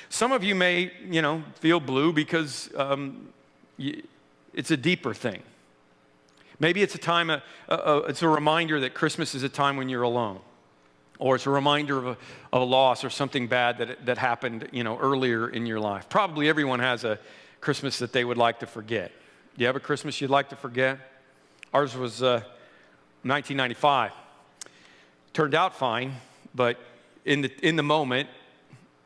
Some of you may, feel blue because it's a deeper thing. Maybe it's a time, it's a reminder that Christmas is a time when you're alone. Or it's a reminder of a loss or something bad that happened, earlier in your life. Probably everyone has a Christmas that they would like to forget. Do you have a Christmas you'd like to forget? Ours was 1995. Turned out fine, but in the moment,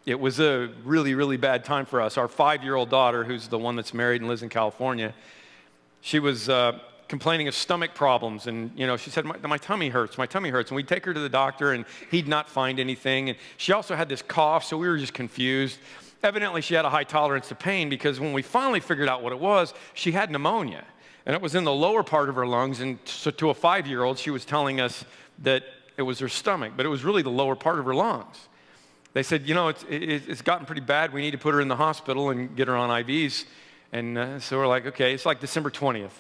it was a really, really bad time for us. Our 5-year-old daughter, who's the one that's married and lives in California, she was complaining of stomach problems, and she said, my tummy hurts, and we'd take her to the doctor, and he'd not find anything, and she also had this cough, so we were just confused. Evidently, she had a high tolerance to pain, because when we finally figured out what it was, she had pneumonia, and it was in the lower part of her lungs, and so to a 5-year-old, she was telling us that it was her stomach, but it was really the lower part of her lungs. They said, it's gotten pretty bad, we need to put her in the hospital and get her on IVs, and so we're like, okay, it's like December 20th.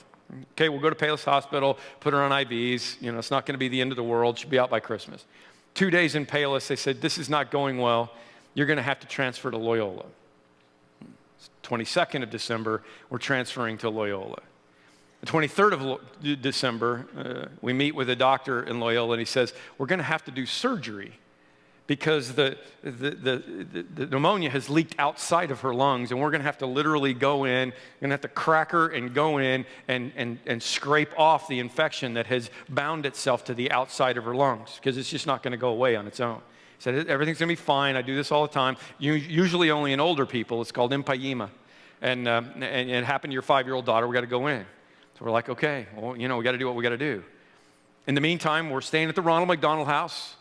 Okay, we'll go to Palos Hospital, put her on IVs. It's not going to be the end of the world. She'll be out by Christmas. 2 days in Palos, they said, this is not going well. You're going to have to transfer to Loyola. 22nd of December, we're transferring to Loyola. The 23rd of December, we meet with a doctor in Loyola, and he says, we're going to have to do surgery because the pneumonia has leaked outside of her lungs, and we're going to have to literally go in, we're going to have to crack her and go in and scrape off the infection that has bound itself to the outside of her lungs, because it's just not going to go away on its own. He said, everything's going to be fine. I do this all the time. Usually only in older people. It's called empyema. And it happened to your 5-year-old daughter. We got to go in. So we're like, okay, well, we got to do what we got to do. In the meantime, we're staying at the Ronald McDonald House,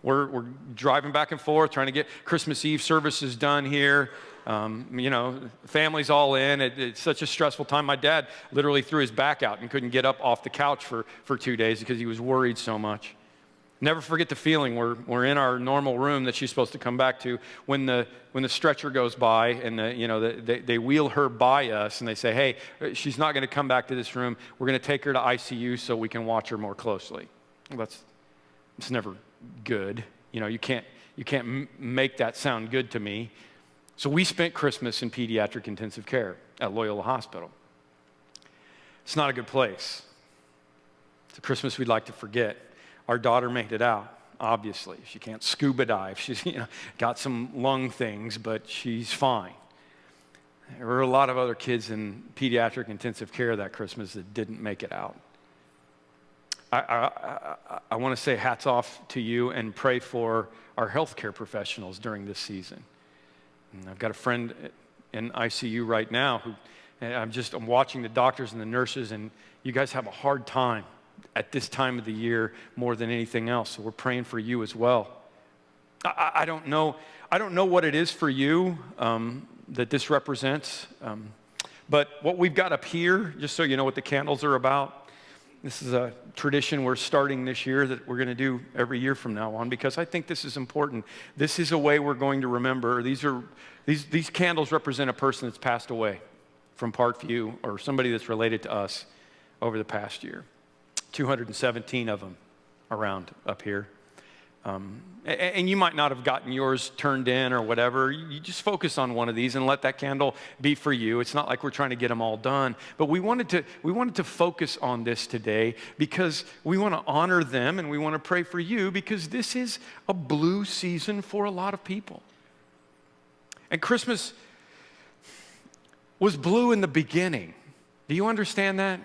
We're driving back and forth, trying to get Christmas Eve services done here. Family's all in. It's such a stressful time. My dad literally threw his back out and couldn't get up off the couch for 2 days because he was worried so much. Never forget the feeling. We're in our normal room that she's supposed to come back to when the stretcher goes by and they wheel her by us and they say, hey, she's not going to come back to this room. We're going to take her to ICU so we can watch her more closely. Well, it's never good. You can't make that sound good to me. So we spent Christmas in pediatric intensive care at Loyola Hospital. It's not a good place. It's a Christmas we'd like to forget. Our daughter made it out, obviously. She can't scuba dive. She's got some lung things, but she's fine. There were a lot of other kids in pediatric intensive care that Christmas that didn't make it out. I want to say hats off to you and pray for our healthcare professionals during this season. And I've got a friend in ICU right now who I'm watching the doctors and the nurses, and you guys have a hard time at this time of the year more than anything else. So we're praying for you as well. I don't know what it is for you that this represents, but what we've got up here, just so you know what the candles are about. This is a tradition we're starting this year that we're going to do every year from now on, because I think this is important. This is a way we're going to remember. These candles represent a person that's passed away from Parkview or somebody that's related to us over the past year. 217 of them around up here. And you might not have gotten yours turned in or whatever. You just focus on one of these and let that candle be for you. It's not like we're trying to get them all done. But we wanted to focus on this today because we want to honor them and we want to pray for you, because this is a blue season for a lot of people. And Christmas was blue in the beginning. Do you understand that?